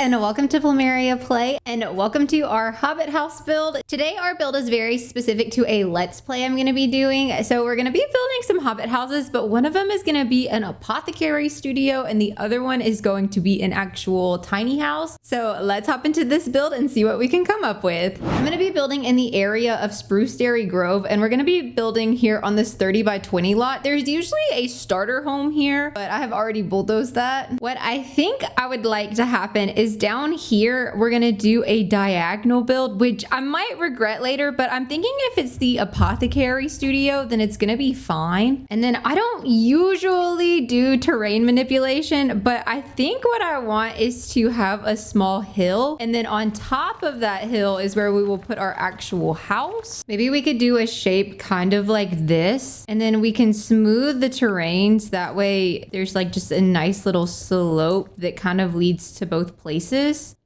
and welcome to PlumeriaPlay, and welcome to our Hobbit house build. Today our build is very specific to a Let's Play I'm going to be doing. So we're going to be building some Hobbit houses, but one of them is going to be an apothecary studio and the other one is going to be an actual tiny house. So let's hop into this build and see what we can come up with. I'm going to be building in the area of Spruce Dairy Grove, and we're going to be building here on this 30 by 20 lot. There's usually a starter home here, but I have already bulldozed that. What I think I would like to happen is down here, we're gonna do a diagonal build, which I might regret later, but I'm thinking if it's the apothecary studio, then it's gonna be fine. And then I don't usually do terrain manipulation, but I think what I want is to have a small hill. And then on top of that hill is where we will put our actual house. Maybe we could do a shape kind of like this, and then we can smooth the terrains. That way there's like just a nice little slope that kind of leads to both places.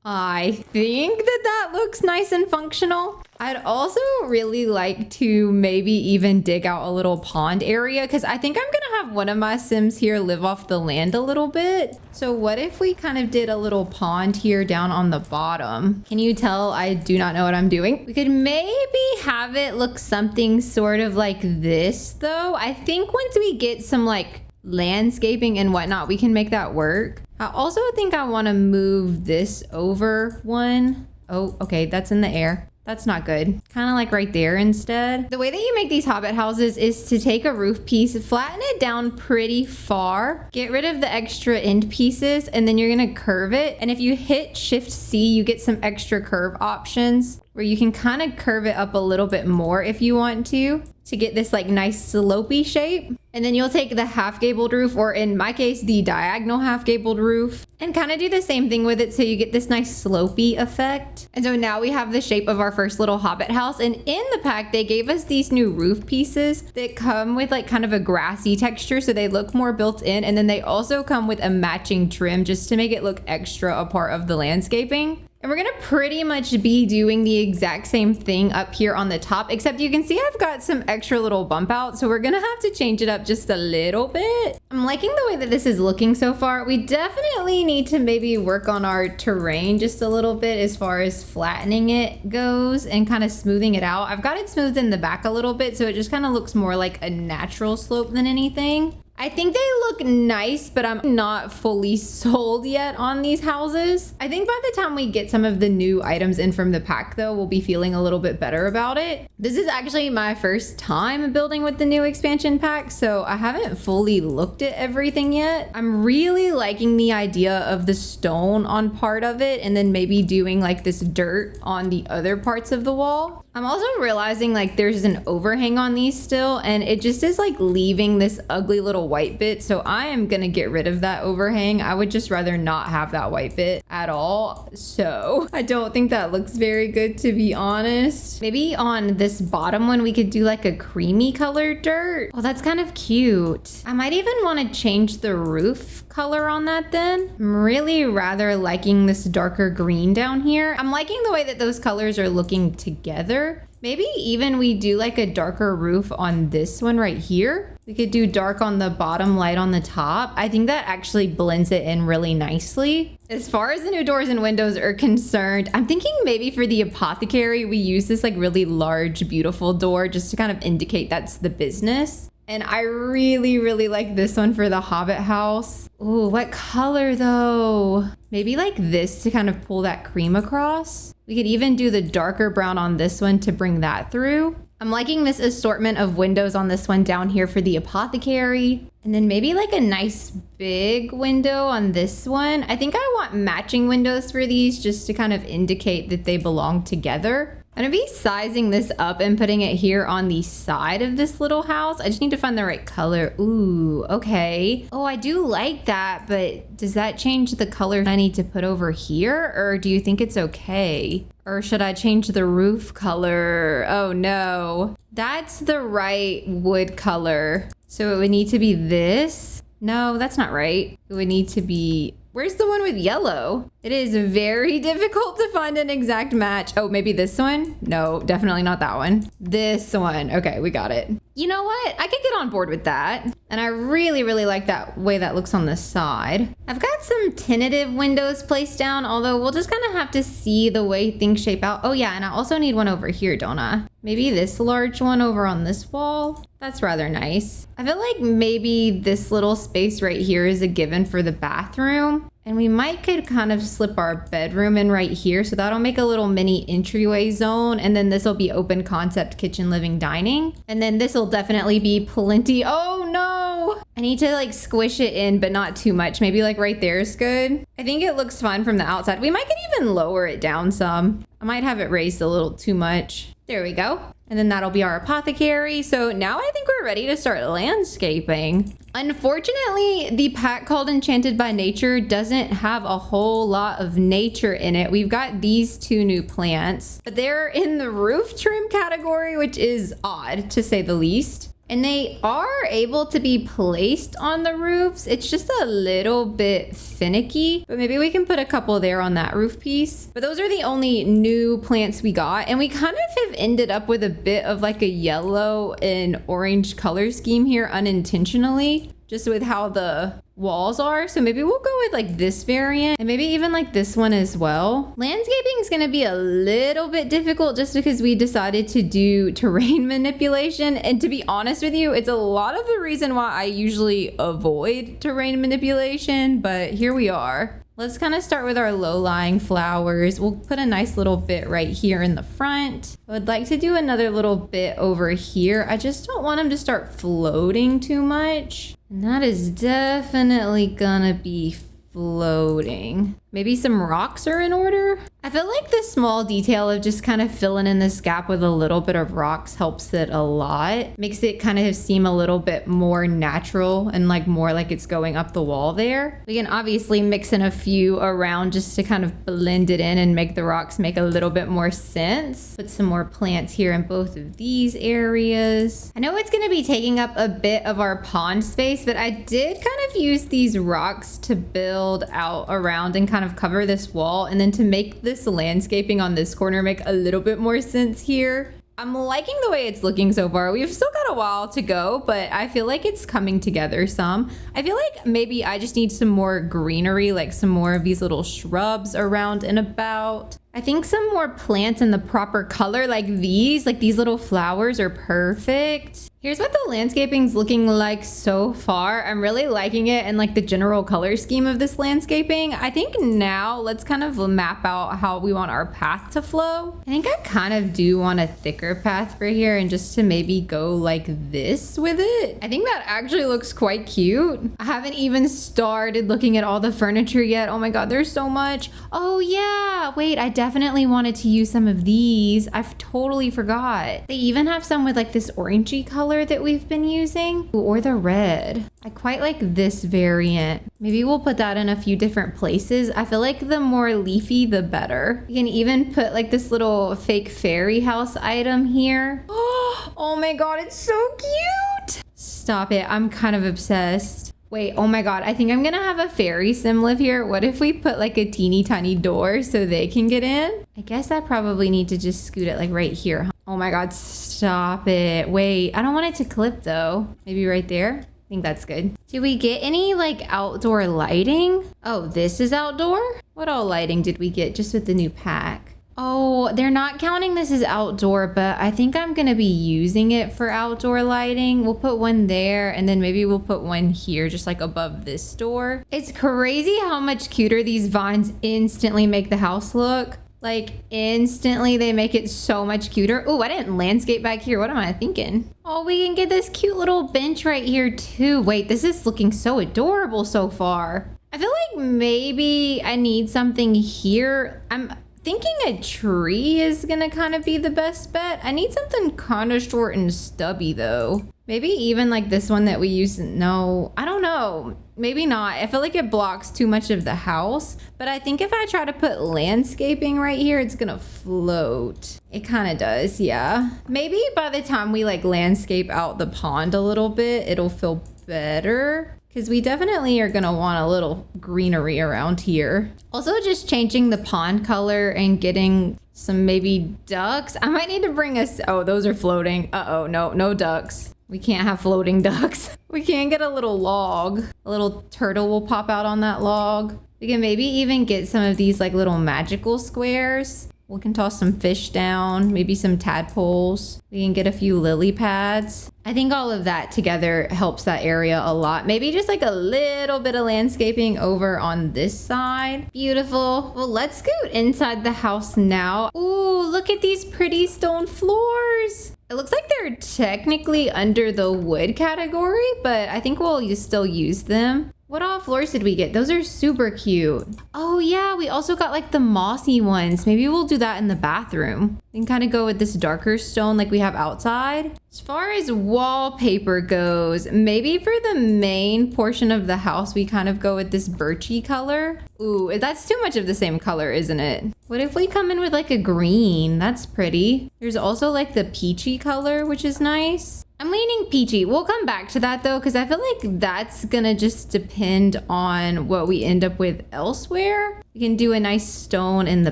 I think that looks nice and functional. I'd also really like to maybe even dig out a little pond area, because I think I'm gonna have one of my Sims here live off the land a little bit. So what if we kind of did a little pond here down on the bottom? Can you tell I do not know what I'm doing? We could maybe have it look something sort of like this though. I think once we get some like landscaping and whatnot, we can make that work. I also think I want to move this over one. Oh, okay, that's in the air. That's not good. Kind of like right there instead. The way that you make these Hobbit houses is to take a roof piece, flatten it down pretty far, get rid of the extra end pieces, and then you're gonna curve it. And if you hit Shift C, you get some extra curve options where you can kind of curve it up a little bit more if you want to get this like nice slopey shape. And then you'll take the half gabled roof, or in my case, the diagonal half gabled roof, and kind of do the same thing with it so you get this nice slopey effect. And so now we have the shape of our first little Hobbit house. And in the pack, they gave us these new roof pieces that come with like kind of a grassy texture, so they look more built in. And then they also come with a matching trim just to make it look extra a part of the landscaping. And we're gonna pretty much be doing the exact same thing up here on the top, except you can see I've got some extra little bump out, so we're gonna have to change it up just a little bit. I'm liking the way that this is looking so far. We definitely need to maybe work on our terrain just a little bit as far as flattening it goes and kind of smoothing it out. I've got it smoothed in the back a little bit, so it just kind of looks more like a natural slope than anything. I think they look nice, but I'm not fully sold yet on these houses. I think by the time we get some of the new items in from the pack though, we'll be feeling a little bit better about it. This is actually my first time building with the new expansion pack, so I haven't fully looked at everything yet. I'm really liking the idea of the stone on part of it and then maybe doing like this dirt on the other parts of the wall. I'm also realizing like there's an overhang on these still, and it just is like leaving this ugly little white bit. So I am gonna get rid of that overhang. I would just rather not have that white bit at all. So I don't think that looks very good, to be honest. Maybe on this bottom one, we could do like a creamy colored dirt. Oh, that's kind of cute. I might even want to change the roof color on that then. I'm really rather liking this darker green down here. I'm liking the way that those colors are looking together. Maybe even we do like a darker roof on this one right here. We could do dark on the bottom, light on the top. I think that actually blends it in really nicely. As far as the new doors and windows are concerned, I'm thinking maybe for the apothecary, we use this like really large, beautiful door just to kind of indicate that's the business. And I really like this one for the Hobbit house. Ooh, what color though? Maybe like this to kind of pull that cream across. We could even do the darker brown on this one to bring that through. I'm liking this assortment of windows on this one down here for the apothecary. And then maybe like a nice big window on this one. I think I want matching windows for these just to kind of indicate that they belong together. I'm gonna be sizing this up and putting it here on the side of this little house. I just need to find the right color. Ooh, okay. Oh, I do like that, but does that change the color I need to put over here? Or do you think it's okay? Or should I change the roof color? Oh no, that's the right wood color. So it would need to be this. No, that's not right. It would need to be, where's the one with yellow? It is very difficult to find an exact match. Oh, maybe this one? No, definitely not that one. This one. Okay, we got it. You know what? I could get on board with that. And I really, really like that way that looks on the side. I've got some tentative windows placed down, although we'll just kind of have to see the way things shape out. Oh yeah, and I also need one over here, don't I? Maybe this large one over on this wall. That's rather nice. I feel like maybe this little space right here is a given for the bathroom. And we could kind of slip our bedroom in right here. So that'll make a little mini entryway zone. And then this will be open concept kitchen, living, dining. And then this will definitely be plenty. Oh no! I need to like squish it in, but not too much. Maybe like right there is good. I think it looks fine from the outside. We might could even lower it down some. I might have it raised a little too much. There we go. And then that'll be our apothecary. So now I think we're ready to start landscaping. Unfortunately, the pack called Enchanted by Nature doesn't have a whole lot of nature in it. We've got these 2 new plants, but they're in the roof trim category, which is odd to say the least. And they are able to be placed on the roofs. It's just a little bit finicky, but maybe we can put a couple there on that roof piece. But those are the only new plants we got. And we kind of have ended up with a bit of like a yellow and orange color scheme here unintentionally, just with how the walls are. So maybe we'll go with like this variant and maybe even like this one as well. Landscaping is going to be a little bit difficult just because we decided to do terrain manipulation. And to be honest with you, it's a lot of the reason why I usually avoid terrain manipulation, but here we are. Let's kind of start with our low-lying flowers. We'll put a nice little bit right here in the front. I would like to do another little bit over here. I just don't want them to start floating too much. And that is definitely gonna be floating. Maybe some rocks are in order. I feel like the small detail of just kind of filling in this gap with a little bit of rocks helps it a lot. Makes it kind of seem a little bit more natural and like more like it's going up the wall there. We can obviously mix in a few around just to kind of blend it in and make the rocks make a little bit more sense. Put some more plants here in both of these areas. I know it's going to be taking up a bit of our pond space, but I did kind of use these rocks to build out around and kind of cover this wall, and then to make this landscaping on this corner make a little bit more sense here. I'm liking the way it's looking so far. We've still got a while to go, but I feel like it's coming together some. I feel like maybe I just need some more greenery, like some more of these little shrubs around and about. I think some more plants in the proper color like these little flowers are perfect. Here's what the landscaping's looking like so far. I'm really liking it and like the general color scheme of this landscaping. I think now let's kind of map out how we want our path to flow. I think I kind of do want a thicker path for here and just to maybe go like this with it. I think that actually looks quite cute. I haven't even started looking at all the furniture yet. Oh my God, there's so much. Oh yeah, wait, I definitely wanted to use some of these. I've totally forgot. They even have some with like this orangey color that we've been using, or the red. I quite like this variant. Maybe we'll put that in a few different places. I feel like the more leafy, the better. You can even put like this little fake fairy house item here. Oh my God, it's so cute. Stop it. I'm kind of obsessed. Wait, oh my God, I think I'm gonna have a fairy sim live here. What if we put like a teeny tiny door so they can get in? I guess I probably need to just scoot it like right here, huh? Oh my God, stop it. Wait, I don't want it to clip though. Maybe right there? I think that's good. Did we get any like outdoor lighting? Oh, this is outdoor? What all lighting did we get just with the new pack? Oh, they're not counting this as outdoor, but I think I'm gonna be using it for outdoor lighting. We'll put one there and then maybe we'll put one here just like above this door. It's crazy how much cuter these vines instantly make the house look. Like instantly they make it so much cuter. Oh, I didn't landscape back here. What am I thinking? Oh, we can get this cute little bench right here too. Wait, this is looking so adorable so far. I feel like maybe I need something here. I'm thinking a tree is gonna kind of be the best bet. I need something kind of short and stubby though. Maybe even like this one that we use. No, I don't know. Maybe not. I feel like it blocks too much of the house, but I think if I try to put landscaping right here, it's gonna float. It kind of does, yeah. Maybe by the time we like landscape out the pond a little bit, it'll feel better. because we definitely are gonna want a little greenery around here. Also just changing the pond color and getting some maybe ducks. I might need to bring us, oh, those are floating. Uh-oh, no ducks. We can't have floating ducks. We can get a little log. A little turtle will pop out on that log. We can maybe even get some of these like little magical squares. We can toss some fish down, maybe some tadpoles. We can get a few lily pads. I think all of that together helps that area a lot. Maybe just like a little bit of landscaping over on this side. Beautiful. Well, let's scoot inside the house now. Ooh, look at these pretty stone floors. It looks like they're technically under the wood category, but I think we'll still use them. What all floors did we get? Those are super cute. Oh yeah, we also got like the mossy ones. Maybe we'll do that in the bathroom. We can kind of go with this darker stone like we have outside. As far as wallpaper goes, maybe for the main portion of the house, we kind of go with this birchy color. Ooh, that's too much of the same color, isn't it? What if we come in with like a green? That's pretty. There's also like the peachy color, which is nice. I'm leaning peachy. We'll come back to that though, because I feel like that's gonna just depend on what we end up with elsewhere. We can do a nice stone in the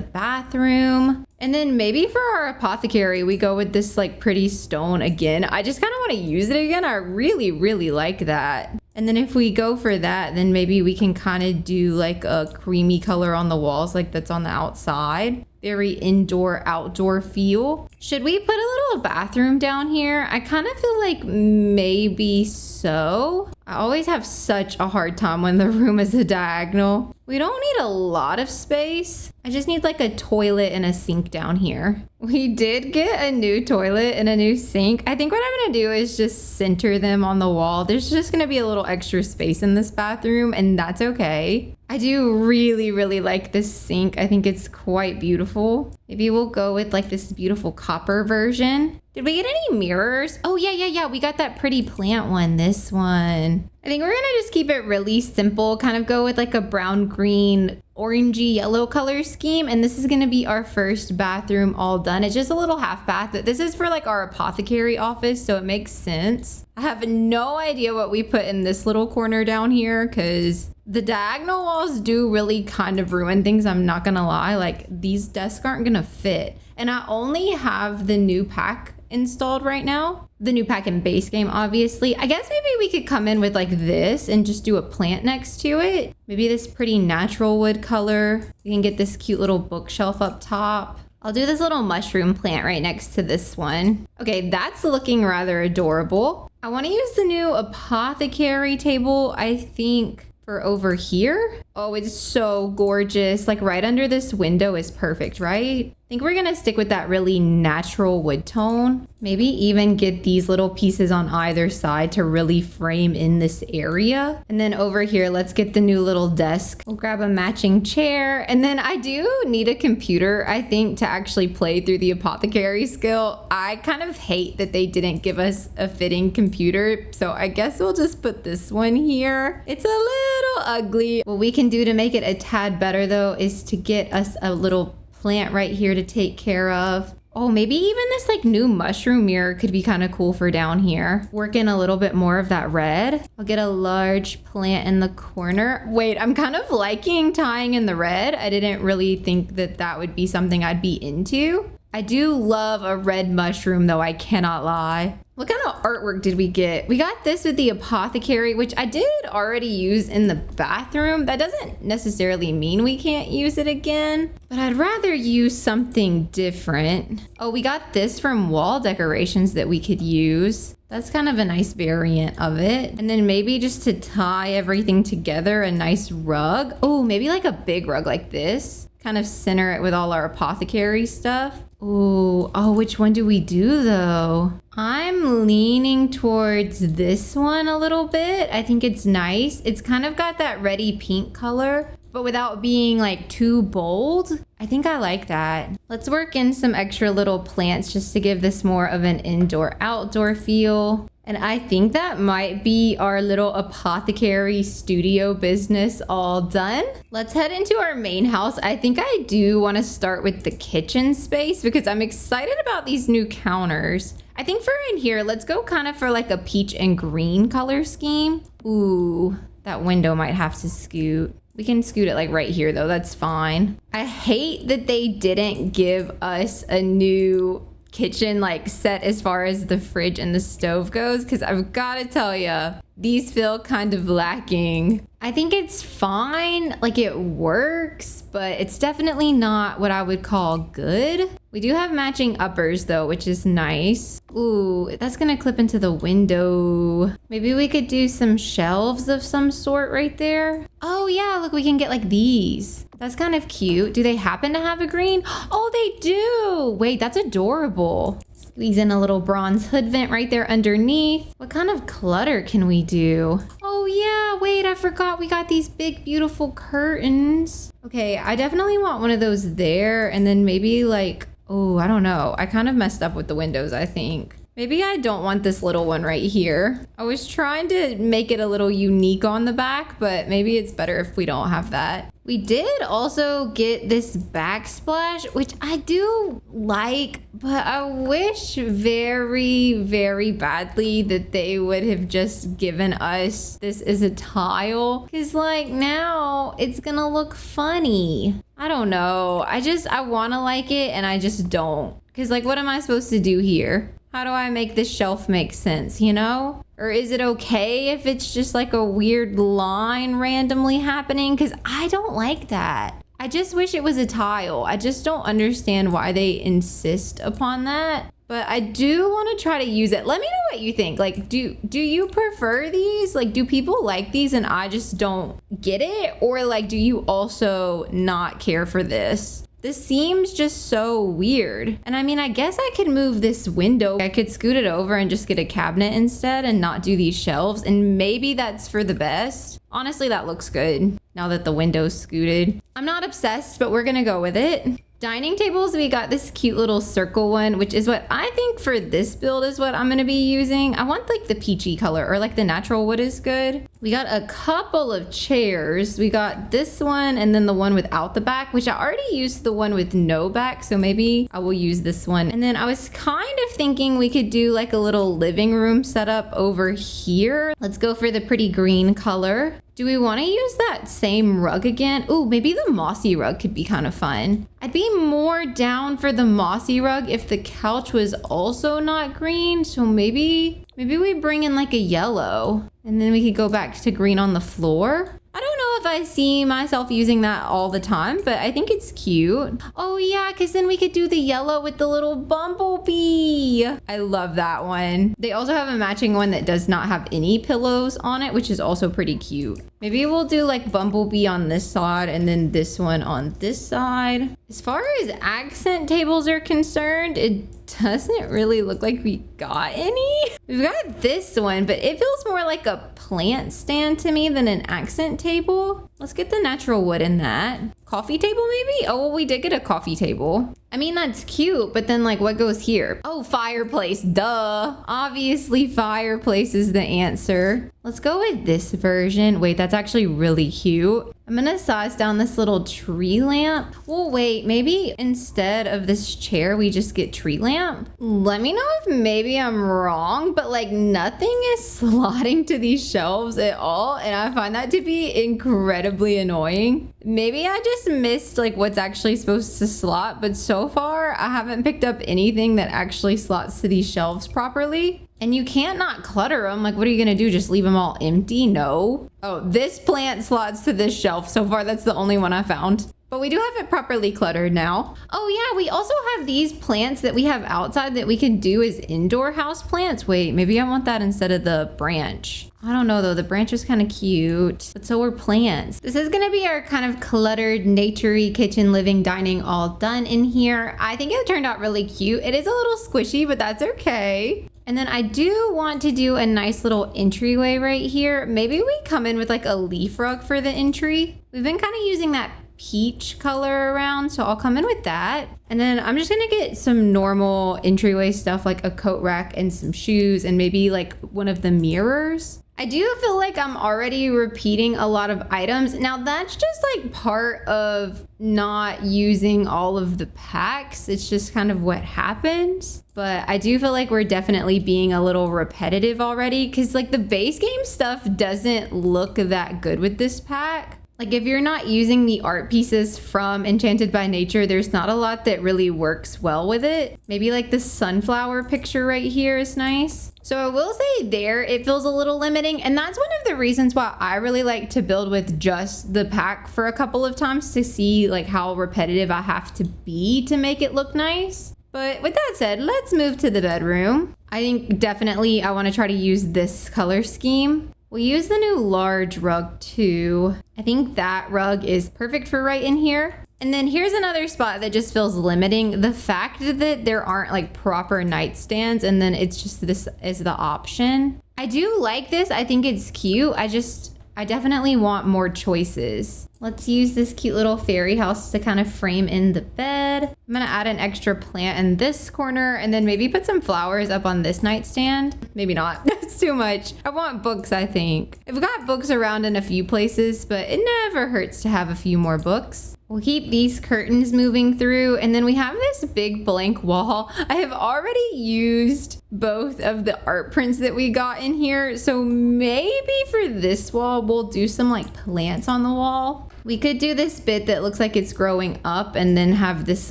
bathroom. And then maybe for our apothecary, we go with this like pretty stone again. I just kind of want to use it again. I really, really like that. And then if we go for that, then maybe we can kind of do like a creamy color on the walls like that's on the outside. Very indoor, outdoor feel. Should we put a little bathroom down here? I kind of feel like maybe so. I always have such a hard time when the room is a diagonal. We don't need a lot of space. I just need like a toilet and a sink down here. We did get a new toilet and a new sink. I think what I'm gonna do is just center them on the wall. There's just gonna be a little extra space in this bathroom, and that's okay. I do really, really like this sink. I think it's quite beautiful. Maybe we'll go with like this beautiful copper version. Did we get any mirrors? Oh yeah. We got that pretty plant one, this one. I think we're gonna just keep it really simple, kind of go with like a brown, green, orangey, yellow color scheme. And this is gonna be our first bathroom all done. It's just a little half bath. This is for like our apothecary office, so it makes sense. I have no idea what we put in this little corner down here, because the diagonal walls do really kind of ruin things, I'm not gonna lie. Like these desks aren't gonna fit. And I only have the new pack installed right now. The new pack in base game, obviously. I guess maybe we could come in with like this and just do a plant next to it. Maybe this pretty natural wood color. We can get this cute little bookshelf up top. I'll do this little mushroom plant right next to this one. Okay, that's looking rather adorable. I want to use the new apothecary table, I think, for over here. Oh, it's so gorgeous. Like right under this window is perfect, right? I think we're gonna stick with that really natural wood tone. Maybe even get these little pieces on either side to really frame in this area. And then over here, let's get the new little desk. We'll grab a matching chair. And then I do need a computer, I think, to actually play through the apothecary skill. I kind of hate that they didn't give us a fitting computer. So I guess we'll just put this one here. It's a little ugly. What we can do to make it a tad better though is to get us a little plant right here to take care of. Oh, maybe even this like new mushroom mirror could be kind of cool for down here. Work in a little bit more of that red. I'll get a large plant in the corner. Wait, I'm kind of liking tying in the red. I didn't really think that that would be something I'd be into. I do love a red mushroom though, I cannot lie. What kind of artwork did we get? We got this with the apothecary, which I did already use in the bathroom. That doesn't necessarily mean we can't use it again, but I'd rather use something different. Oh, we got this from wall decorations that we could use. That's kind of a nice variant of it. And then maybe just to tie everything together, a nice rug. Oh, maybe like a big rug like this. Kind of center it with all our apothecary stuff. Ooh, oh, which one do we do though? I'm leaning towards this one a little bit. I think it's nice. It's kind of got that reddy pink color, but without being like too bold. I think I like that. Let's work in some extra little plants just to give this more of an indoor outdoor feel. And I think that might be our little apothecary studio business all done. Let's head into our main house. I think I do want to start with the kitchen space because I'm excited about these new counters. I think for in here, let's go kind of for like a peach and green color scheme. Ooh, That window might have to scoot. We can scoot it like right here though, that's fine. I hate that they didn't give us a new kitchen like set as far as the fridge and the stove goes, because I've got to tell you, these feel kind of lacking. I think it's fine, like it works, but it's definitely not what I would call good. We do have matching uppers though, which is nice. Ooh, that's gonna clip into the window. Maybe we could do some shelves of some sort right there. Oh yeah, look, we can get like these. That's kind of cute. Do they happen to have a green? Oh, they do. Wait, that's adorable. Squeeze in a little bronze hood vent right there underneath. What kind of clutter can we do? Oh yeah, wait, I forgot we got these big, beautiful curtains. Okay, I definitely want one of those there. And then maybe like, oh, I don't know. I kind of messed up with the windows, I think. Maybe I don't want this little one right here. I was trying to make it a little unique on the back, but maybe it's better if we don't have that. We did also get this backsplash, which I do like, but I wish very, very badly that they would have just given us this as a tile. Because like now it's gonna look funny. I don't know. I want to like it and I just don't. Because like, what am I supposed to do here? How do I make this shelf make sense, you know? Or is it okay if it's just like a weird line randomly happening? Because I don't like that. I just wish it was a tile. I just don't understand why they insist upon that. But I do want to try to use it. Let me know what you think. Like, do you prefer these? Like, do people like these and I just don't get it? Or like, do you also not care for this? This seems just so weird. And I mean, I guess I could move this window. I could scoot it over and just get a cabinet instead and not do these shelves. And maybe that's for the best. Honestly, that looks good now that the window's scooted. I'm not obsessed, but we're gonna go with it. Dining tables, we got this cute little circle one, which is what I think for this build is what I'm gonna be using. I want like the peachy color or like the natural wood is good. We got a couple of chairs. We got this one and then the one without the back, which I already used the one with no back. So maybe I will use this one. And then I was kind of thinking we could do like a little living room setup over here. Let's go for the pretty green color. Do we want to use that same rug again? Ooh, maybe the mossy rug could be kind of fun. I'd be more down for the mossy rug if the couch was also not green. So maybe we bring in like a yellow and then we could go back to green on the floor. I don't know if I see myself using that all the time, but I think it's cute. Oh yeah, because then we could do the yellow with the little bumblebee. I love that one. They also have a matching one that does not have any pillows on it, which is also pretty cute. Maybe we'll do like bumblebee on this side and then this one on this side. As far as accent tables are concerned, it doesn't really look like we got any. We've got this one, but it feels more like a plant stand to me than an accent table. Let's get the natural wood in that. Coffee table maybe? Oh, well, we did get a coffee table. I mean, that's cute, but then like what goes here? Oh, fireplace, duh. Obviously fireplace is the answer. Let's go with this version. Wait, that's actually really cute. I'm gonna size down this little tree lamp. Well, wait, maybe instead of this chair, we just get tree lamp. Let me know if maybe I'm wrong, but like nothing is slotting to these shelves at all. And I find that to be incredibly annoying. Maybe I just missed like what's actually supposed to slot, but so far I haven't picked up anything that actually slots to these shelves properly. And you can't not clutter them. Like, what are you gonna do? Just leave them all empty? No. Oh, this plant slots to this shelf. So far, that's the only one I found. But we do have it properly cluttered now. Oh yeah, we also have these plants that we have outside that we can do as indoor house plants. Wait, maybe I want that instead of the branch. I don't know though, the branch is kind of cute, but so are plants. This is gonna be our kind of cluttered, naturey kitchen, living, dining all done in here. I think it turned out really cute. It is a little squishy, but that's okay. And then I do want to do a nice little entryway right here. Maybe we come in with like a leaf rug for the entry. We've been kind of using that peach color around, so I'll come in with that. And then I'm just gonna get some normal entryway stuff like a coat rack and some shoes and maybe like one of the mirrors. I do feel like I'm already repeating a lot of items. Now that's just like part of not using all of the packs. It's just kind of what happens. But I do feel like we're definitely being a little repetitive already, because like the base game stuff doesn't look that good with this pack. Like if you're not using the art pieces from Enchanted by Nature, there's not a lot that really works well with it. Maybe like the sunflower picture right here is nice. So I will say there, it feels a little limiting. And that's one of the reasons why I really like to build with just the pack for a couple of times to see like how repetitive I have to be to make it look nice. But with that said, let's move to the bedroom. I think definitely I want to try to use this color scheme. We'll use the new large rug too. I think that rug is perfect for right in here. And then here's another spot that just feels limiting. The fact that there aren't like proper nightstands and then it's just this is the option. I do like this. I think it's cute. I definitely want more choices. Let's use this cute little fairy house to kind of frame in the bed. I'm gonna add an extra plant in this corner and then maybe put some flowers up on this nightstand. Maybe not, that's too much. I want books, I think. I've got books around in a few places, but it never hurts to have a few more books. We'll keep these curtains moving through, and then we have this big blank wall. I have already used both of the art prints that we got in here, so maybe for this wall, we'll do some like plants on the wall. We could do this bit that looks like it's growing up and then have this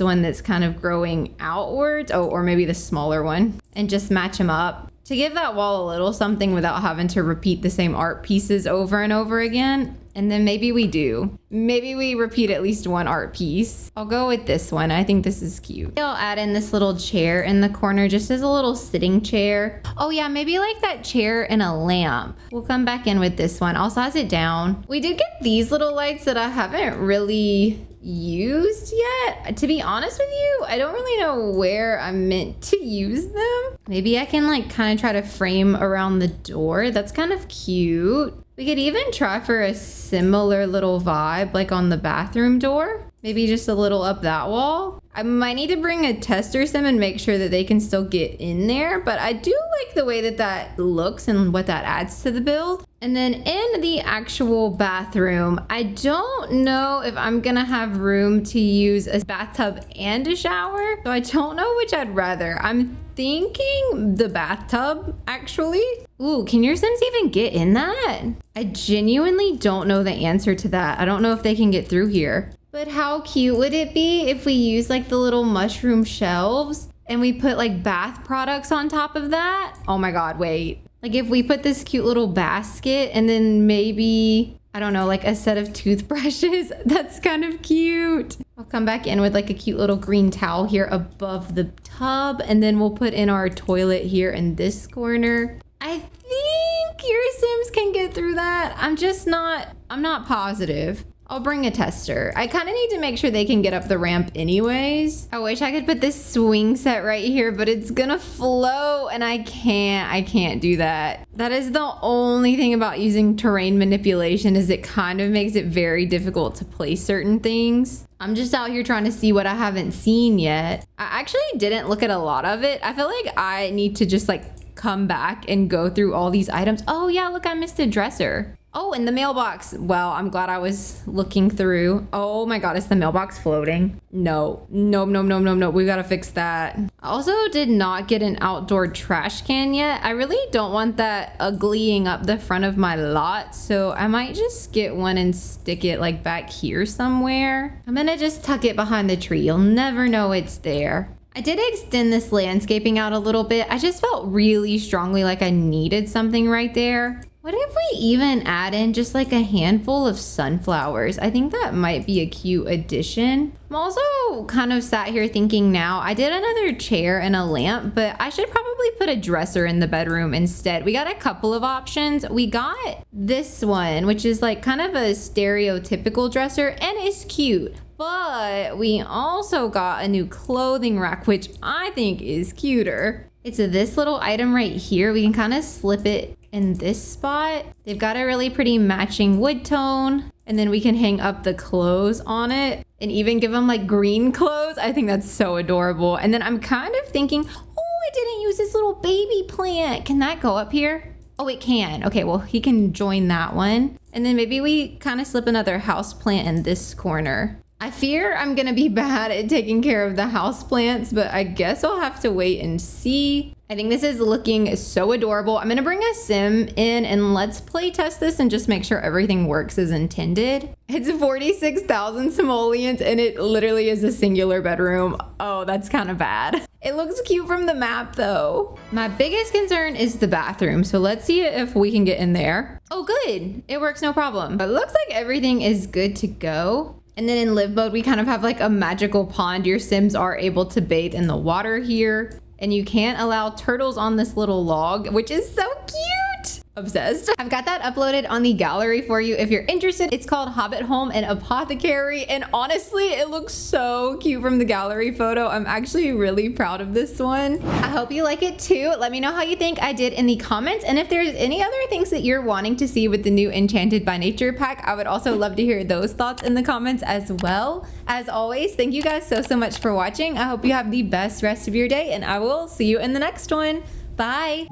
one that's kind of growing outwards. Oh, or maybe the smaller one, and just match them up to give that wall a little something without having to repeat the same art pieces over and over again. And then maybe we do. Maybe we repeat at least one art piece. I'll go with this one. I think this is cute. I'll add in this little chair in the corner just as a little sitting chair. Oh yeah, maybe like that chair and a lamp. We'll come back in with this one. I'll size it down. We did get these little lights that I haven't really used yet. To be honest with you, I don't really know where I'm meant to use them. Maybe I can like kind of try to frame around the door. That's kind of cute. We could even try for a similar little vibe like on the bathroom door. Maybe just a little up that wall. I might need to bring a tester sim and make sure that they can still get in there, but I do like the way that that looks and what that adds to the build. And then in the actual bathroom, I don't know if I'm gonna have room to use a bathtub and a shower. So I don't know which I'd rather. I'm thinking the bathtub, actually. Ooh, can your Sims even get in that? I genuinely don't know the answer to that. I don't know if they can get through here. But how cute would it be if we use like the little mushroom shelves and we put like bath products on top of that? Oh my God, wait. Like if we put this cute little basket and then maybe, I don't know, like a set of toothbrushes. That's kind of cute. I'll come back in with like a cute little green towel here above the tub. And then we'll put in our toilet here in this corner. I think your Sims can get through that. I'm not positive. I'll bring a tester. I kind of need to make sure they can get up the ramp anyways. I wish I could put this swing set right here, but it's gonna float and I can't do that. That is the only thing about using terrain manipulation, is it kind of makes it very difficult to place certain things. I'm just out here trying to see what I haven't seen yet. I actually didn't look at a lot of it. I feel like I need to just like come back and go through all these items. Oh yeah, look, I missed a dresser. Oh, and the mailbox. Well, I'm glad I was looking through. Oh my God, is the mailbox floating? No. We gotta fix that. I also did not get an outdoor trash can yet. I really don't want that uglying up the front of my lot, so I might just get one and stick it like back here somewhere. I'm gonna just tuck it behind the tree. You'll never know it's there. I did extend this landscaping out a little bit. I just felt really strongly like I needed something right there. What if we even add in just like a handful of sunflowers? I think that might be a cute addition. I'm also kind of sat here thinking now, I did another chair and a lamp, but I should probably put a dresser in the bedroom instead. We got a couple of options. We got this one, which is like kind of a stereotypical dresser and it's cute. But we also got a new clothing rack, which I think is cuter. It's this little item right here. We can kind of slip it in this spot. They've got a really pretty matching wood tone. And then we can hang up the clothes on it and even give them like green clothes. I think that's so adorable. And then I'm kind of thinking, oh, I didn't use this little baby plant. Can that go up here? Oh, it can. Okay, well, he can join that one. And then maybe we kind of slip another house plant in this corner. I fear I'm gonna be bad at taking care of the house plants, but I guess I'll have to wait and see. I think this is looking so adorable. I'm gonna bring a sim in and let's play test this and just make sure everything works as intended. It's 46,000 simoleons and it literally is a singular bedroom. Oh, that's kind of bad. It looks cute from the map though. My biggest concern is the bathroom. So let's see if we can get in there. Oh, good. It works no problem. But it looks like everything is good to go. And then in live mode, we kind of have like a magical pond. Your Sims are able to bathe in the water here. And you can't allow turtles on this little log, which is so cute. Obsessed. I've got that uploaded on the gallery for you if you're interested. It's called Hobbit Home and Apothecary. And honestly, it looks so cute from the gallery photo. I'm actually really proud of this one. I hope you like it too. Let me know how you think I did in the comments. And if there's any other things that you're wanting to see with the new Enchanted by Nature pack, I would also love to hear those thoughts in the comments as well. As always, thank you guys so much for watching. I hope you have the best rest of your day and I will see you in the next one. Bye.